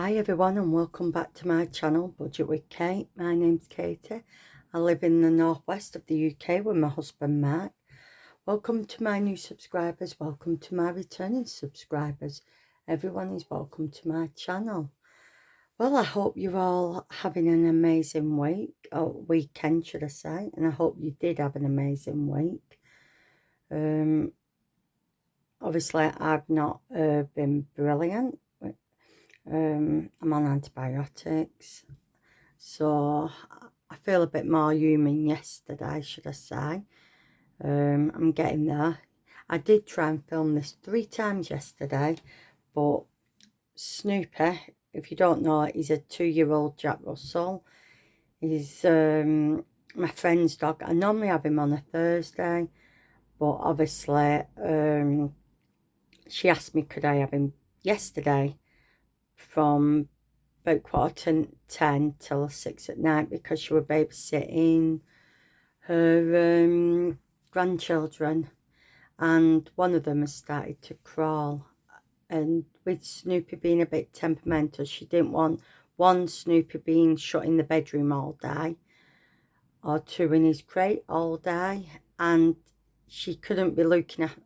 Hi everyone and welcome back to my channel Budget with Kate. My name's Katie. I live in the northwest of the UK with my husband Mark. Welcome to my new subscribers, welcome to my returning subscribers. Everyone is welcome to my channel. Well, I hope you're all having an amazing week, or weekend should I say, and I hope you did have an amazing week. Obviously I've not been brilliant. I'm on antibiotics, so I feel a bit more human yesterday, should I say. I'm getting there. I did try and film this 3 times yesterday, but Snoopy, if you don't know, he's a 2-year-old Jack Russell. He's my friend's dog. I normally have him on a Thursday, but obviously she asked me could I have him yesterday from about 10 till 6 at night because she was babysitting her grandchildren, and one of them has started to crawl. And with Snoopy being a bit temperamental, she didn't want one Snoopy being shut in the bedroom all day or 2 in his crate all day, and she couldn't be looking at,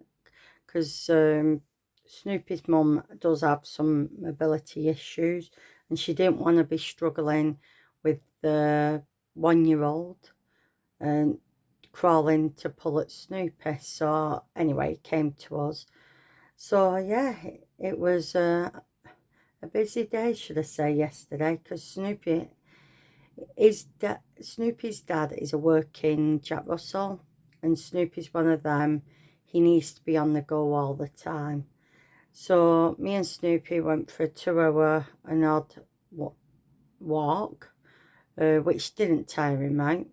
because Snoopy's mum does have some mobility issues, and she didn't want to be struggling with the 1-year-old and crawling to pull at Snoopy. So anyway, it came to us. So yeah, it was a busy day, should I say, yesterday, because Snoopy's dad is a working Jack Russell, and Snoopy's one of them. He needs to be on the go all the time. So me and Snoopy went for a 2-hour and odd walk, which didn't tire him out.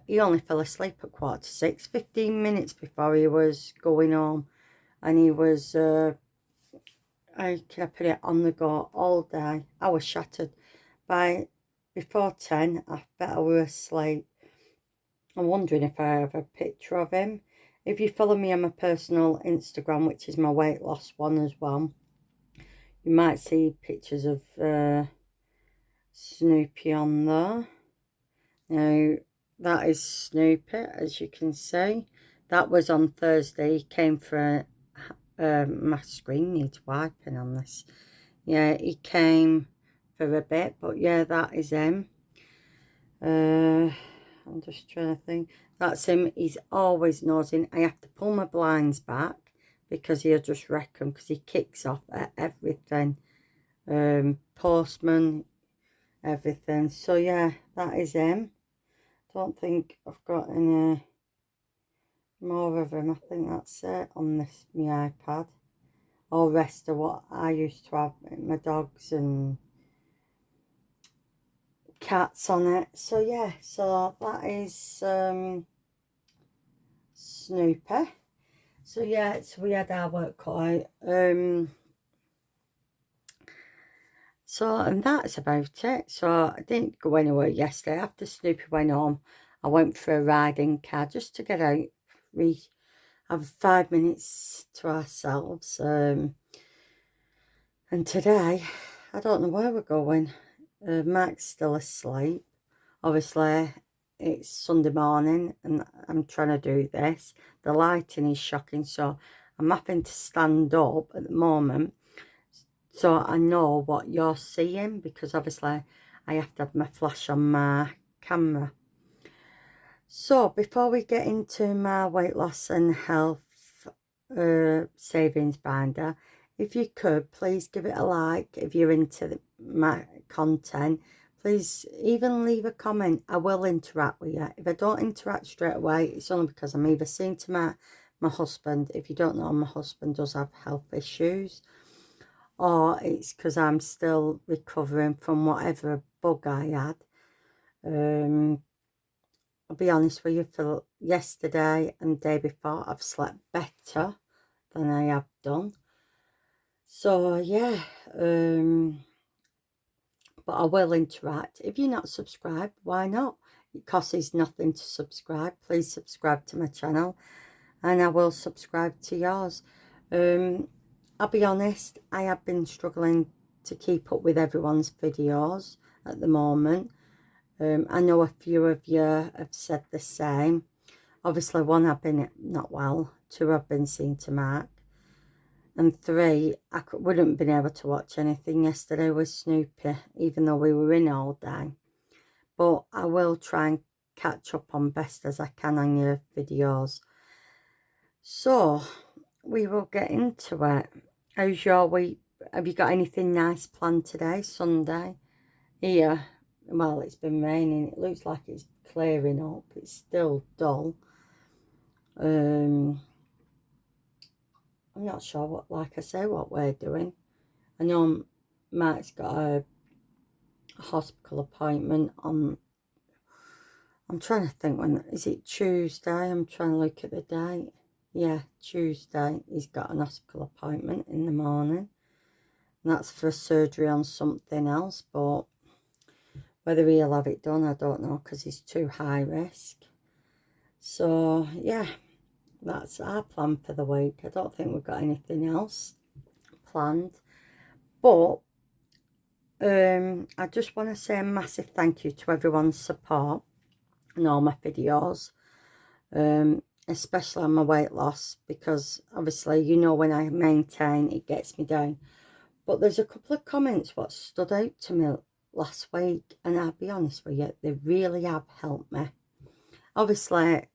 He only fell asleep at 6:15, 15 minutes before he was going home, and he was I put it on the go all day. I was shattered. Before 10 I bet I was asleep. I'm wondering if I have a picture of him. If you follow me on my personal Instagram, which is my weight loss one as well, you might see pictures of Snoopy on there. Now, that is Snoopy, as you can see. That was on Thursday. He came for my screen needs wiping on this. Yeah, he came for a bit, but yeah, that is him. I'm just trying to think. That's him. He's always nosing. I have to pull my blinds back because he'll just wreck them, because he kicks off at everything. Postman, everything. So yeah, that is him. Don't think I've got any more of him. I think that's it on this my iPad. All rest of what I used to have, my dogs and cats on it. So yeah, so that is Snoopy. So yeah, so we had our work cut out. So, and that's about it. So I didn't go anywhere yesterday. After Snoopy went home, I went for a ride in car just to get out, have 5 minutes to ourselves. And today, I don't know where we're going. Mark's still asleep. Obviously, it's Sunday morning and I'm trying to do this. The lighting is shocking, so I'm having to stand up at the moment so I know what you're seeing, because obviously I have to have my flash on my camera. So before we get into my weight loss and health savings binder, if you could please give it a like. If you're into my content, please even leave a comment. I will interact with you. If I don't interact straight away, it's only because I'm either seeing to my husband. If you don't know, my husband does have health issues, or it's because I'm still recovering from whatever bug I had. I'll be honest with you, for yesterday and the day before, I've slept better than I have done. So yeah, but I will interact. If you're not subscribed, why not? It costs nothing to subscribe. Please subscribe to my channel and I will subscribe to yours. I'll be honest, I have been struggling to keep up with everyone's videos at the moment. I know a few of you have said the same. Obviously, 1, I've been not well. 2, I've been seen to Mark. And 3, I wouldn't have been able to watch anything yesterday with Snoopy, even though we were in all day. But I will try and catch up on best as I can on your videos. So, we will get into it. How's your week? Have you got anything nice planned today, Sunday? Here, well, it's been raining. It looks like it's clearing up. It's still dull. I'm not sure what, like I say, what we're doing. I know Mark's got a hospital appointment on, I'm trying to think when, is it Tuesday? I'm trying to look at the date. Yeah, Tuesday. He's got an hospital appointment in the morning. And that's for surgery on something else, but whether he'll have it done, I don't know, because he's too high risk. So, yeah, that's our plan for the week. I don't think we've got anything else planned. But I just want to say a massive thank you to everyone's support on all my videos, especially on my weight loss, because obviously, you know, when I maintain, it gets me down. But there's a couple of comments what stood out to me last week, and I'll be honest with you, they really have helped me. Obviously,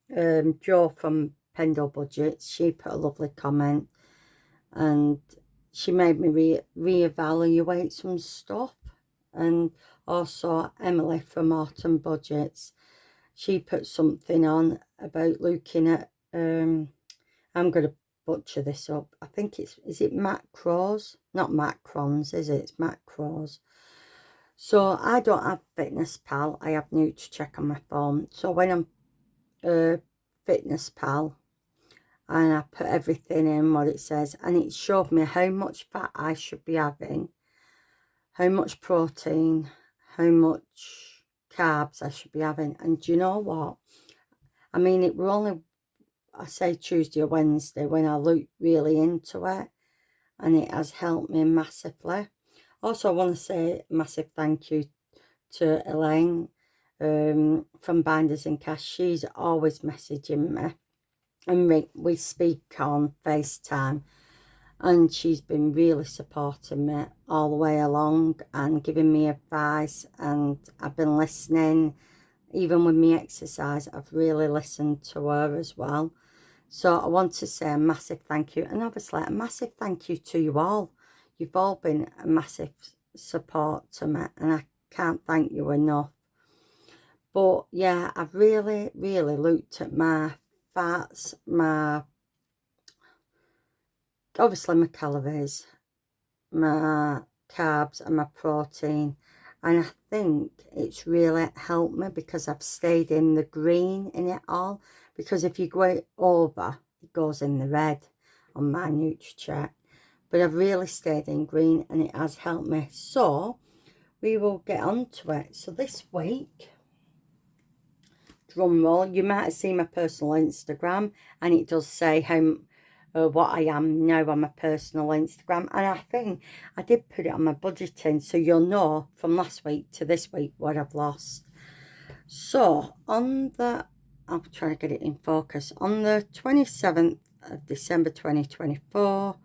Jo from Pendle Budgets, she put a lovely comment, and she made me reevaluate some stuff. And also Emily from Autumn Budgets, she put something on about looking at, I'm going to butcher this up, I think is it macros? Not macrons, is it? It's macros. So I don't have Fitness Pal, I have NutriCheck on my phone. So when I'm Fitness Pal, and I put everything in what it says, and it showed me how much fat I should be having, how much protein, how much carbs I should be having. And do you know what? I mean, it were only, I say Tuesday or Wednesday when I looked really into it, and it has helped me massively. Also, I want to say a massive thank you to Elaine from Binders and Cash. She's always messaging me, and we speak on FaceTime, and she's been really supporting me all the way along and giving me advice, and I've been listening. Even with me exercise, I've really listened to her as well. So I want to say a massive thank you, and obviously a massive thank you to you all. You've all been a massive support to me, and I can't thank you enough. But yeah, I've really looked at my fats, obviously my calories, my carbs and my protein, and I think it's really helped me because I've stayed in the green in it all, because if you go over, it goes in the red on my NutriCheck. But I've really stayed in green, and it has helped me. So we will get on to it. So this week, drum roll, you might have seen my personal Instagram, and it does say how what I am now on my personal Instagram, and I think I did put it on my budgeting, so you'll know from last week to this week what I've lost. So on the, I'll try to get it in focus, on the 27th of December 2024,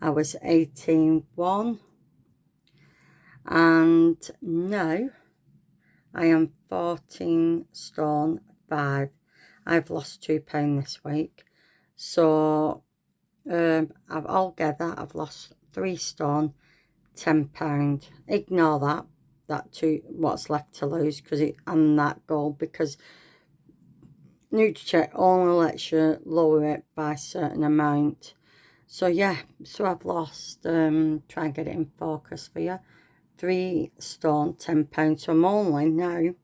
I was 18.1, and now I am 14 stone 5. I've lost 2 pounds this week. So I've lost 3 stone 10 pound. Ignore that to what's left to lose, because I'm that goal, because NutriCheck only lets you lower it by a certain amount. So yeah, so I've lost, try and get it in focus for you, 3 stone 10 pounds. So I'm only now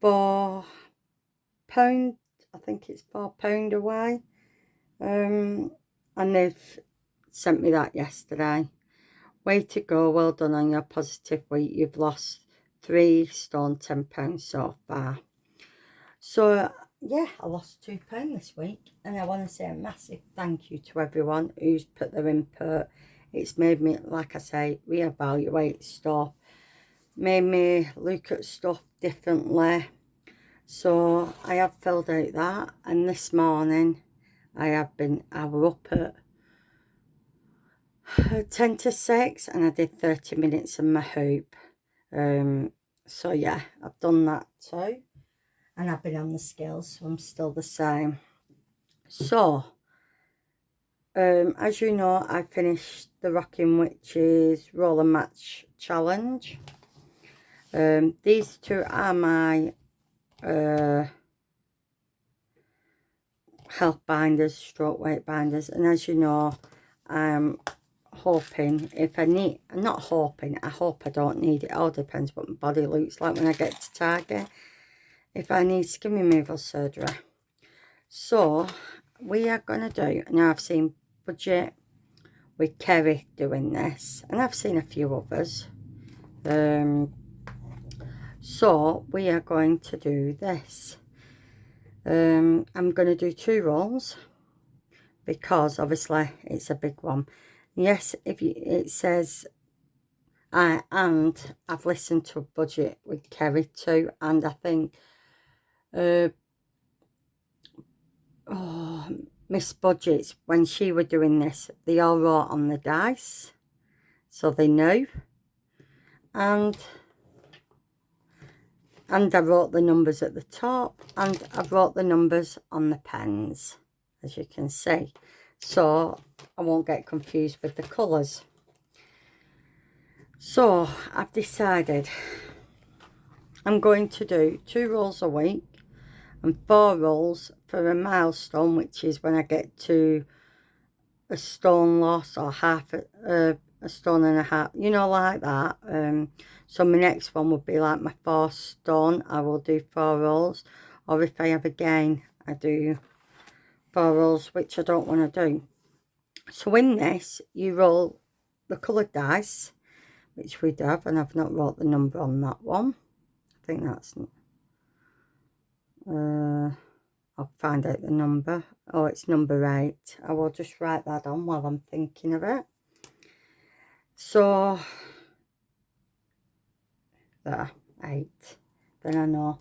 £4, I think it's £4 away. And they've sent me that yesterday. Way to go, well done on your positive week. You've lost 3 stone 10 pounds so far. So yeah, I lost 2 pounds this week, and I want to say a massive thank you to everyone who's put their input It's made me, like I say, reevaluate stuff, made me look at stuff differently. So I have filled out that, and this morning I was up at 10 to 6 and I did 30 minutes of my hoop. So yeah, I've done that too, and I've been on the scales, so I'm still the same. So as you know, I finished the Rocking Witches Roller Match Challenge. These two are my health binders, stroke weight binders, and as you know, I'm hoping, if I need, I'm not hoping, I hope I don't need it. It all depends what my body looks like when I get to Target, if I need skin removal surgery. So we are going to do, now I've seen Budget with Kerry doing this, and I've seen a few others. So we are going to do this. I'm going to do 2 rolls because obviously it's a big one. Yes, it says and I've listened to Budget with Kerry too, and I think Miss Budget's, when she were doing this, they all wrote on the dice, so they know, and I wrote the numbers at the top, and I wrote the numbers on the pens, as you can see, so I won't get confused with the colours. So I've decided I'm going to do 2 rolls a week and 4 rolls for a milestone, which is when I get to a stone loss or half a stone and a half, you know, like that. So my next one would be like my 4th stone. I will do 4 rolls, or if I have a gain, I do 4 rolls, which I don't want to do. So in this, you roll the coloured dice, which we'd have, and I've not wrote the number on that one. I think that's I'll find out the number. Oh, it's number 8. I will just write that on while I'm thinking of it. So there, 8. Then I know.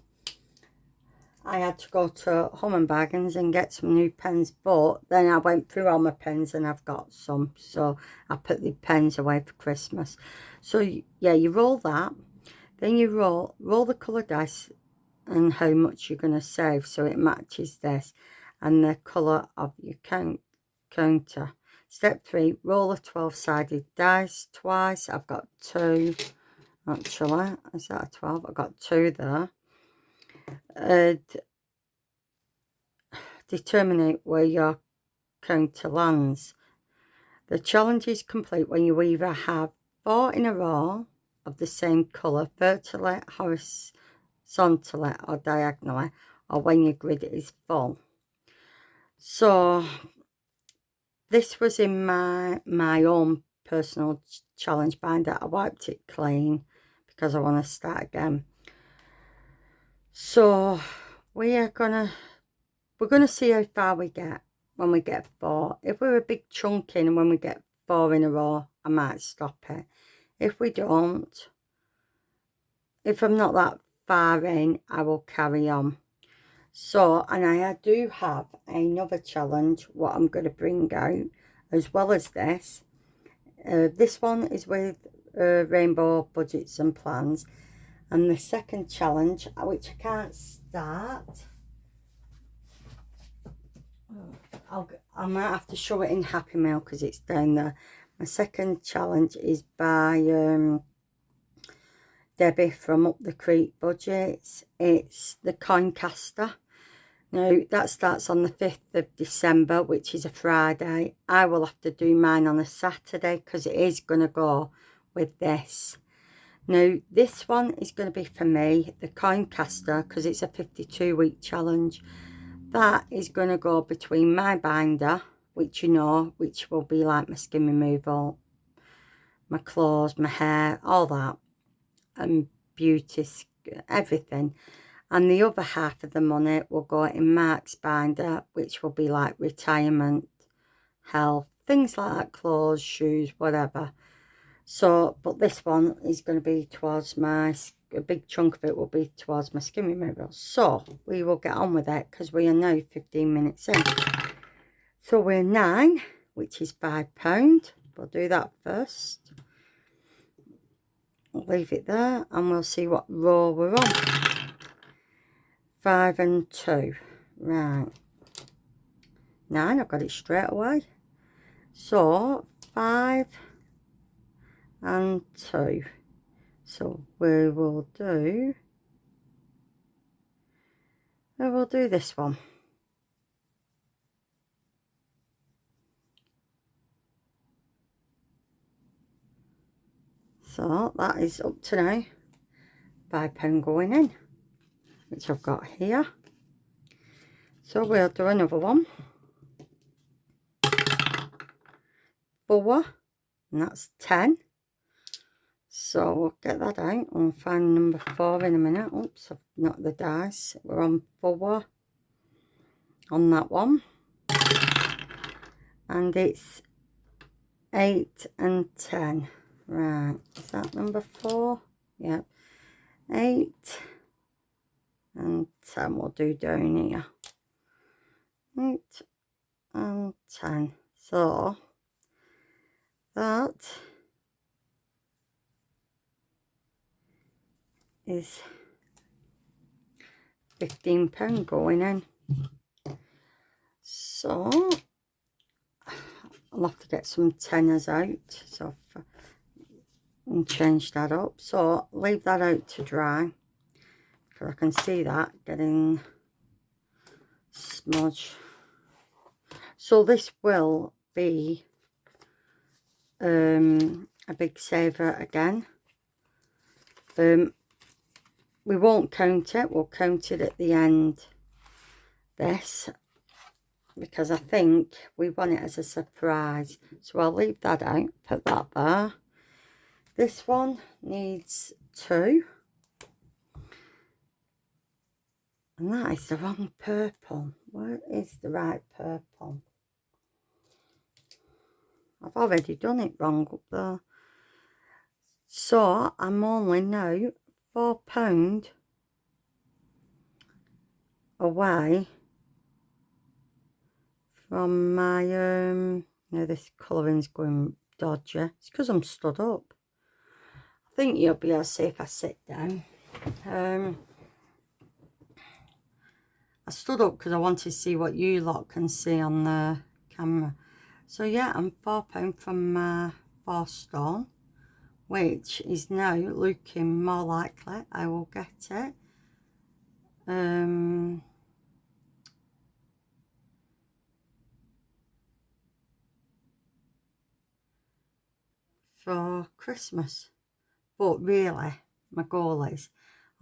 I had to go to Home & Bargains and get some new pens, but then I went through all my pens and I've got some, so I put the pens away for Christmas. So yeah, you roll that, then you roll the colour dice and how much you're going to save, so it matches this and the colour of your counter. Step 3, roll a 12-sided dice twice. I've got 2 actually. Is that a 12? I've got 2 there. Determine where your counter lands. The challenge is complete when you either have 4 in a row of the same colour, vertically, horizontally or diagonally, or when your grid is full. So this was in my own personal challenge binder. I wiped it clean because I want to start again. So we're gonna see how far we get when we get 4. If we're a big chunk in and when we get 4 in a row, I might stop it. If we don't, if I'm not that far in, I will carry on. So, and I do have another challenge, what I'm going to bring out, as well as this. This one is with Rainbow Budgets and Plans. And the second challenge, which I can't start, I might have to show it in Happy Mail because it's down there. My second challenge is by Debbie from Up the Creek Budgets. It's the coin caster. Now that starts on the 5th of December, which is a Friday. I will have to do mine on a Saturday because it is going to go with this. Now this one is going to be for me, the coin caster, because it's a 52-week challenge. That is going to go between my binder, which you know, which will be like my skin removal, my clothes, my hair, all that, and beauty, everything. And the other half of the money will go in Mark's binder, which will be like retirement, health, things like that, clothes, shoes, whatever. So, but this one is going to be towards a big chunk of it will be towards my skin removal. So, we will get on with it because we are now 15 minutes in. So, we're 9, which is £5. We'll do that first. I'll leave it there and we'll see what row we're on. 5 and 2. Right. 9, I've got it straight away. So, 5 and 2. So we will do this one. So that is up to now. £5 going in, which I've got here. So we'll do another one. 4, and that's 10. So we'll get that out and find number 4 in a minute. Oops, I've knocked the dice. We're on 4 on that one. And it's 8 and 10. Right, is that number 4? Yep. 8 and 10 we'll do down here. 8 and 10. So that is £15 going in. So I'll have to get some tenors out and change that up. So leave that out to dry because I can see that getting smudged. So this will be a big saver again. We won't count it, we'll count it at the end, this, because I think we want it as a surprise. So I'll leave that out, put that there. This one needs 2. And that is the wrong purple. Where is the right purple? I've already done it wrong up there. So I'm only now £4 away from my no, this colouring's going dodgy. It's because I'm stood up. I think you'll be able to see if I sit down. I stood up because I wanted to see what you lot can see on the camera. So yeah, I'm £4 from my 4 stone, which is now looking more likely I will get it. For Christmas. But really, my goal is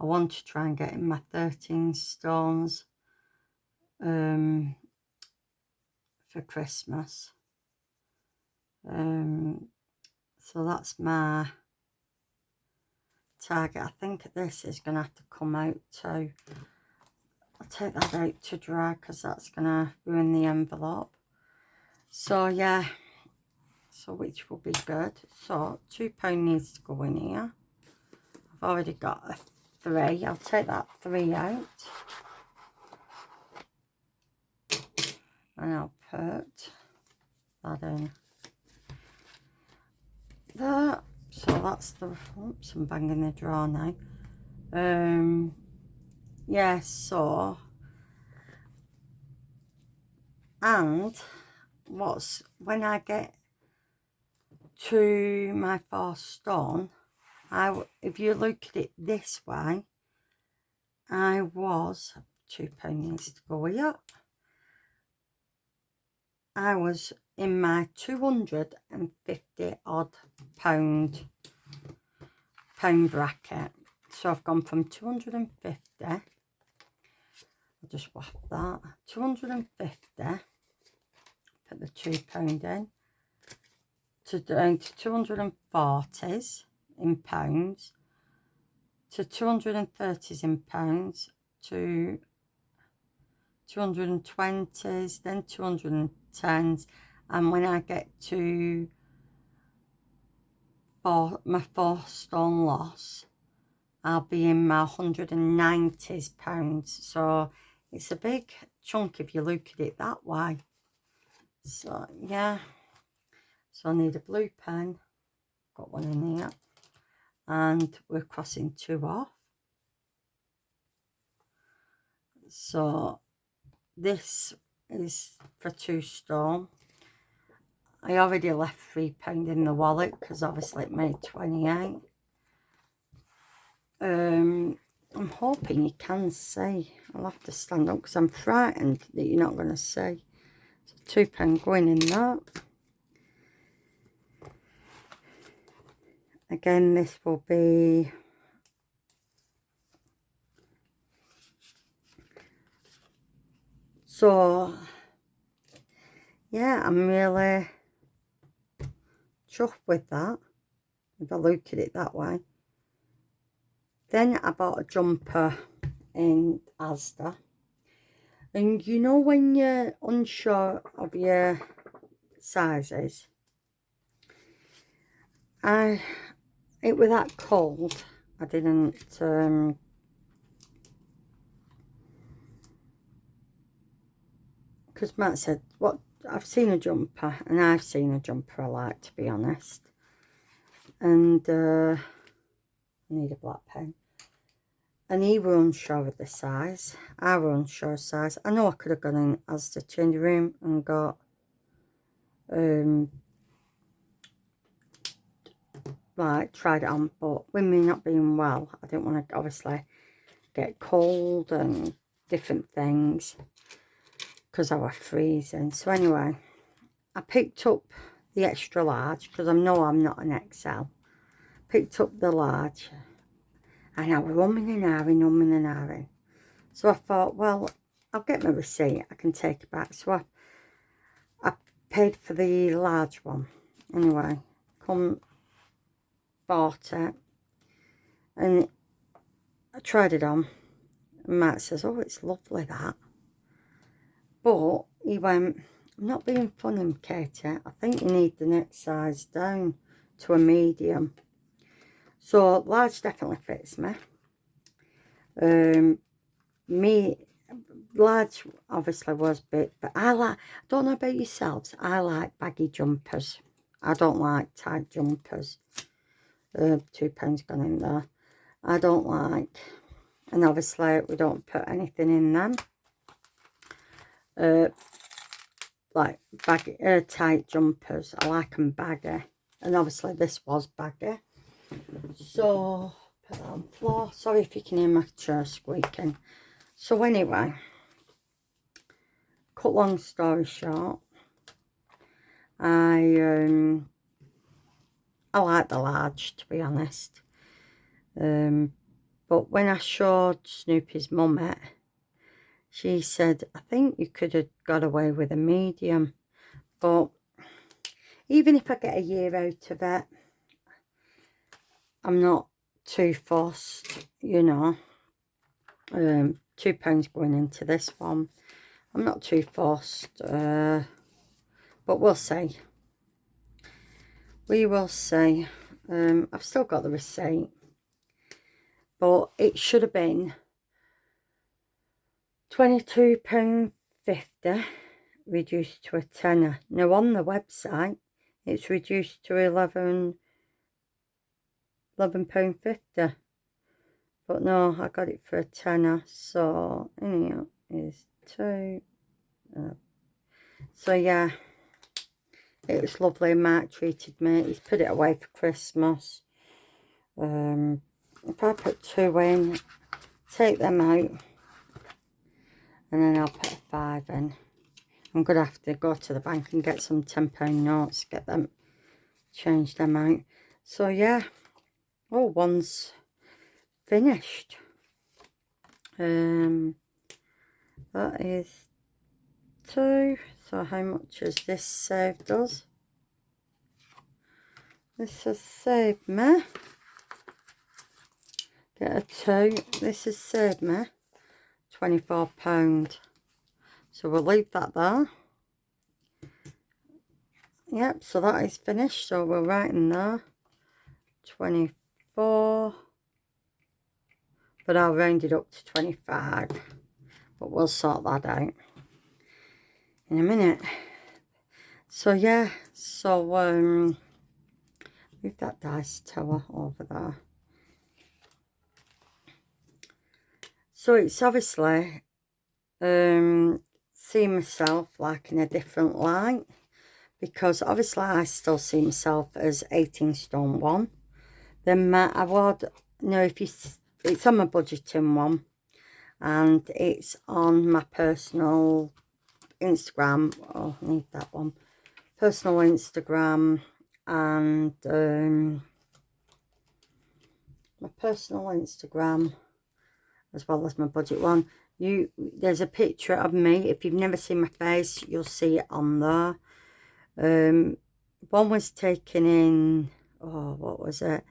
I want to try and get in my 13 stones for Christmas. So that's my target. I think this is going to have to come out too. I'll take that out to dry because that's going to ruin the envelope. So yeah, so which will be good. So £2 needs to go in here. I've already got a 3. I'll take that 3 out. And I'll put that in there. So that's the, oops, I'm banging the drawer now. Yeah, so, and when I get to my 4 stone, if you look at it this way, I was, £2 needs to go here. I was in my 250 odd pound bracket. So I've gone from 250, I'll just whap that, 250, put the £2 in, down to 240s in pounds, to 230s in pounds, to 220s, then 210s, And when I get to my 4 stone loss, I'll be in my 190s pounds. So it's a big chunk if you look at it that way. So yeah, so I need a blue pen, got one in here, and we're crossing 2 off. So this is for 2 stone. I already left £3 in the wallet because obviously it made 28. I'm hoping you can see. I'll have to stand up because I'm frightened that you're not going to see. So £2 going in that. Again, this will be so. Yeah, I'm really chuffed with that, if I look at it that way. Then I bought a jumper in Asda. And you know when you're unsure of your sizes, it was that cold, I didn't, because Matt said, what, I've seen a jumper, and I've seen a jumper I like, to be honest. And I need a black pen. And he were unsure of the size. I were unsure of size. I know I could have gone in as the change room and got like tried it on, but with me not being well, I didn't want to obviously get cold and different things because I was freezing. So anyway, I picked up the extra large because I know I'm not an XL. Picked up the large, and I was umming and ahhing. So I thought, well, I'll get my receipt, I can take it back. So I paid for the large one. Anyway, bought it, and I tried it on. And Matt says, oh, it's lovely that. But he went, I'm not being funny, Katie. I think you need the next size down to a medium. So large definitely fits me. Large obviously was big, but I don't know about yourselves, I like baggy jumpers. I don't like tight jumpers. £2 gone in there. I don't like, and obviously we don't put anything in them. Like baggy, tight jumpers. I like them baggy, and obviously this was baggy. So put that on the floor. Sorry if you can hear my chair squeaking. So anyway, cut long story short, I like the large, to be honest. But when I showed Snoopy's mum it, she said, I think you could have got away with a medium. But even if I get a year out of it, I'm not too fussed, you know. £2 going into this one. I'm not too fussed, but we'll see. We will see. I've still got the receipt, but it should have been £22.50 reduced to a tenner. Now on the website it's reduced to £11.50, but no, I got it for a tenner. So anyhow, is 2. So yeah, it was lovely. Mark treated me. He's put it away for Christmas. If I put 2 in, take them out, and then I'll put a 5 in. I'm going to have to go to the bank and get some £10 notes, get them, change them out. So yeah, oh, one's finished. That is 2. So how much has this saved us? This has saved me. Get a 2. This has saved me £24. So we'll leave that there. yep, so that is finished. So we're right in there. 24. But I'll round it up to 25. But we'll sort that out in a minute. So yeah, so move that dice tower over there. So it's obviously seeing myself like in a different light, because obviously I still see myself as 18 stone 1. Then my award, no, if you, it's on my budgeting one, and it's on my personal Instagram. Oh, I need that one. Personal Instagram, and my personal Instagram as well as my budget one. There's a picture of me. If you've never seen my face, you'll see it on there. One was taken in, oh, what was it?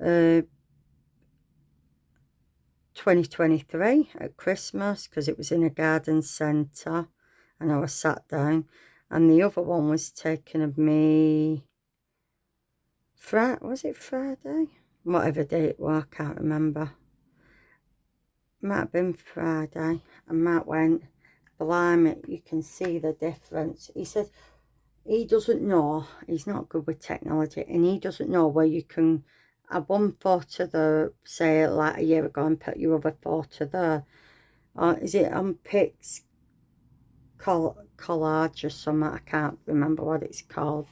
2023 at Christmas, because it was in a garden centre and I was sat down. And the other one was taken of me, was it Friday? Whatever day it was, I can't remember. Might have been Friday. And Matt went, blimey, you can see the difference. He said he doesn't know, he's not good with technology, and he doesn't know where you can add one photo there, say like a year ago, and put your other photo there. Or is it on Pix Collage or something? I can't remember what it's called.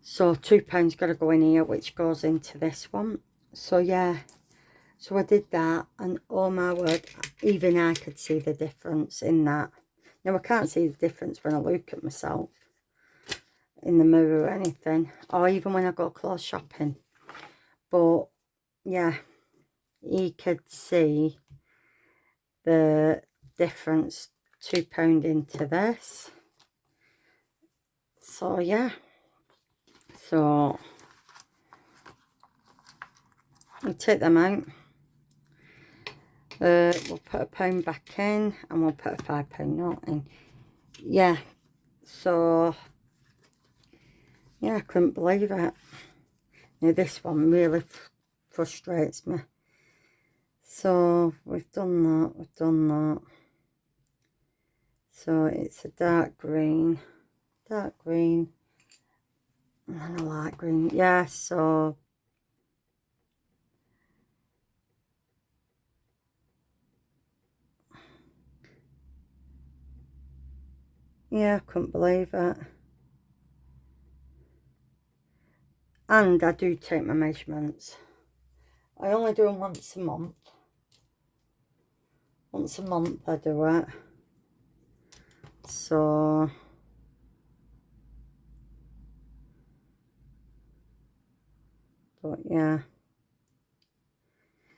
So £2 got to go in here, which goes into this one. So yeah, so I did that, and oh my word, even I could see the difference in that. Now I can't see the difference when I look at myself in the mirror or anything, or even when I go clothes shopping. But yeah, you could see the difference, £2 into this. So yeah, so we'll take them out. We'll put £1 back in, and we'll put a £5 note in. Yeah, so yeah, I couldn't believe it. Now this one really frustrates me. So we've done that, we've done that. So it's a dark green, and then a light green. Yeah, so yeah, I couldn't believe it. And I do take my measurements. I only do them once a month. Once a month I do it. So but yeah,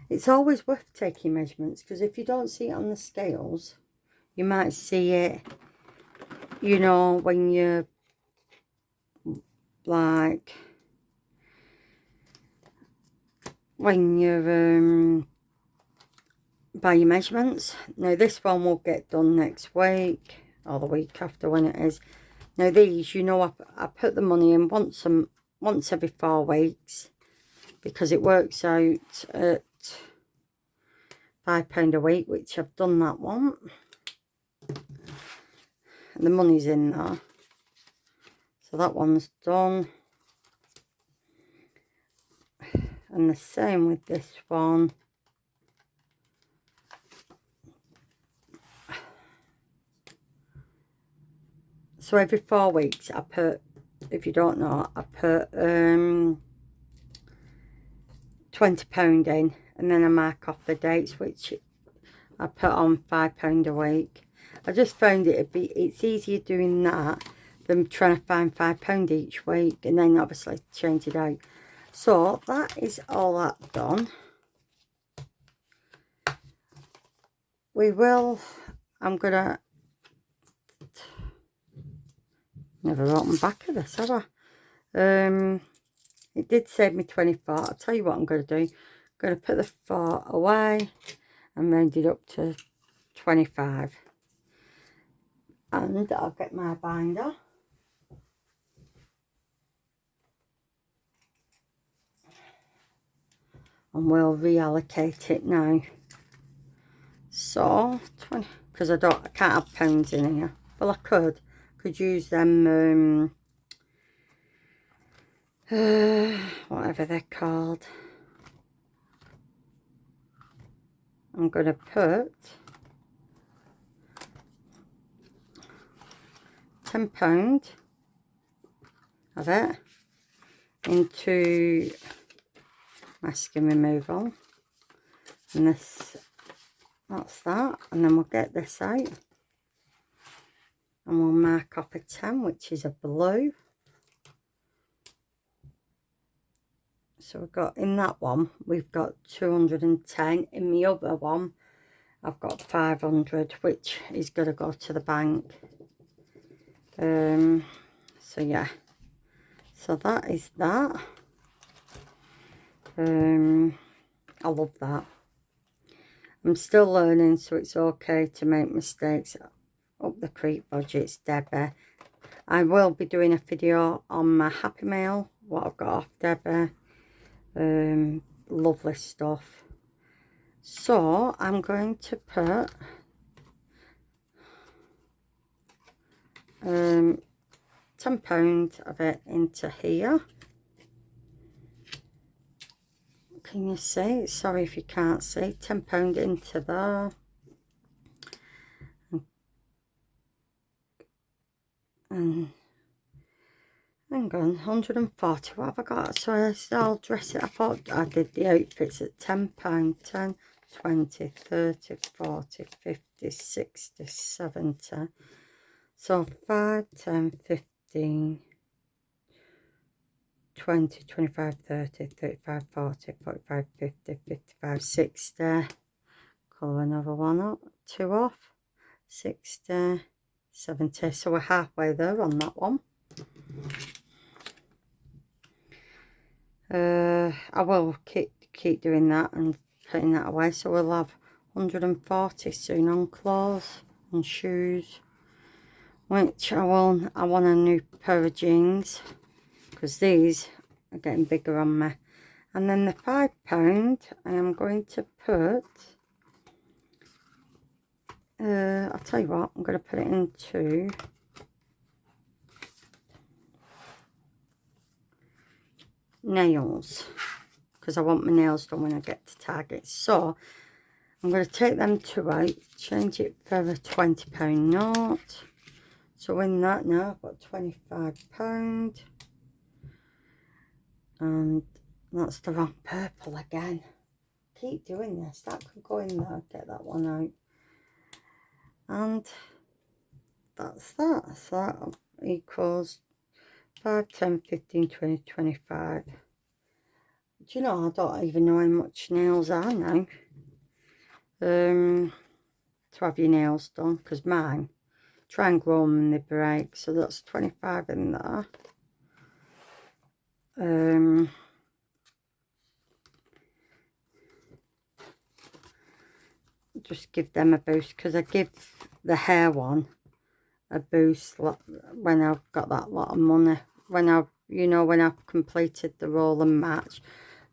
it's always worth taking measurements, because if you don't see it on the scales, you might see it, you know, when you're like, when you're by your measurements. Now this one will get done next week, or the week after, when it is. Now these, you know, I put the money in once every 4 weeks, because it works out at £5 a week, which I've done that one. And the money's in there. So that one's done. And the same with this one. So every 4 weeks I put, if you don't know, I put £20 in, and then I mark off the dates, which I put on £5 a week. I just found it's easier doing that than trying to find £5 each week, and then obviously change it out. So that is all that done. I'm gonna, never opened back of this, have I? It did save me 24. I'll tell you what I'm going to do. I'm going to put the 4 away and round it up to 25. And I'll get my binder. and we'll reallocate it now. So 20, because I can't have pounds in here. Well, I could use them whatever they're called. I'm going to put £10 of it into masking removal, and that's that, and then we'll get this out and we'll mark off a 10, which is a blue. So we've got, in that one we've got 210, in the other one I've got 500, which is going to go to the bank. So yeah, so that is that. I love that. I'm still learning, so it's okay to make mistakes. Up the creek budgets, Debbie. I will be doing a video on my Happy Mail, what I've got off Debbie. Lovely stuff. So I'm going to put £10 of it into here. Can you see? Sorry if you can't see. £10 into there. And hang on, 140. What have I got? So I'll dress it. I thought I did the outfits at £10. 10, 20, 30, 40, 50, 60, 70. So 5, 10, 15, 20, 25, 30, 35, 40, 45, 50, 55, 60. Colour another one up, 2 off, 60, 70. So we're halfway there on that one. I will keep doing that and putting that away. So we'll have 140 soon on clothes and shoes, which I want a new pair of jeans, because these are getting bigger on me. And then the £5 I am going to put, I'll tell you what, I'm going to put it into nails, because I want my nails done when I get to Target. So I'm going to take them two out, change it for a £20 note. So in that now I've got £25, and that's the wrong purple again. Keep doing this. That could go in there. Get that one out. And that's that. So that equals 5, 10, 15, 20, 25. Do you know, I don't even know how much nails are now. To have your nails done, because mine, try and grow them and they break. So that's 25 in there. Just give them a boost, because I give the hair one a boost when I've got that lot of money, when I've completed the roll and match.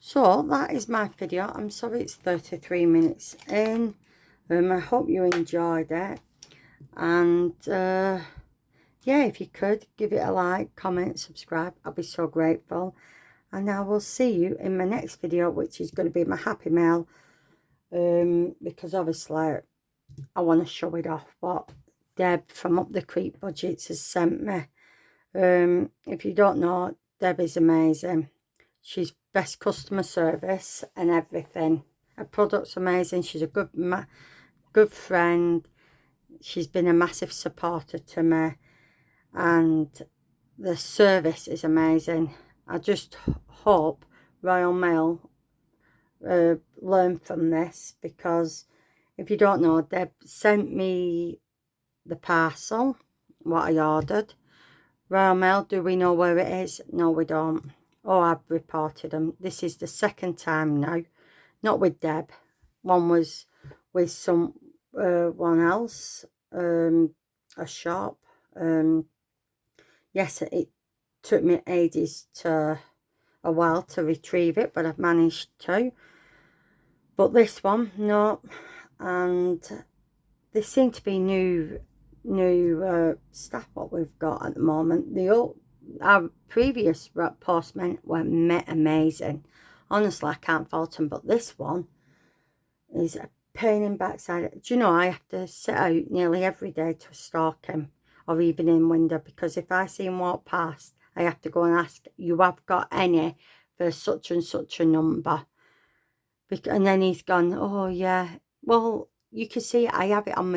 So that is my video. I'm sorry it's 33 minutes in. I hope you enjoyed it, and yeah, if you could give it a like, comment, subscribe, I'll be so grateful. And I will see you in my next video, which is going to be my Happy Mail, because obviously I want to show it off what Deb from Up the Creek Budgets has sent me. If you don't know, Deb is amazing. She's best customer service and everything. Her product's amazing. She's a good friend. She's been a massive supporter to me, and the service is amazing. I just hope Royal Mail learn from this, because if you don't know, Deb sent me the parcel, what I ordered. Royal Mail, do we know where it is? No, we don't. Oh, I've reported them. This is the second time now. Not with Deb. One was with someone else, a shop. Yes, it took me a while to retrieve it, but I've managed to. But this one, no. And there seem to be new staff what we've got at the moment. Our previous postmen were amazing. Honestly, I can't fault them. But this one is a pain in backside. Do you know, I have to sit out nearly every day to stalk him, or even in window, because if I see him walk past, I have to go and ask, you have got any for such and such a number? And then he's gone, oh yeah, well, you can see I have it on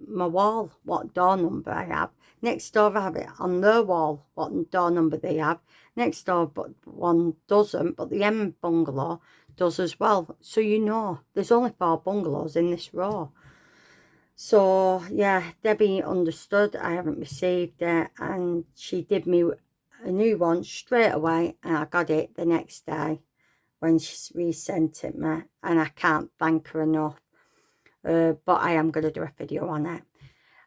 my wall, what door number I have. Next door I have it on their wall, what door number they have. Next door, but one doesn't, but the M bungalow does as well. So you know, there's only 4 bungalows in this row. So yeah, Debbie understood I haven't received it, and she did me a new one straight away, and I got it the next day when she resent it me, and I can't thank her enough. But I am going to do a video on it.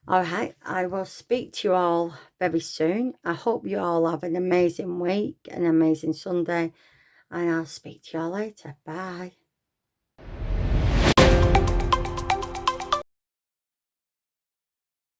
Alright, I will speak to you all very soon. I hope you all have an amazing week, an amazing Sunday, and I'll speak to you all later. Bye.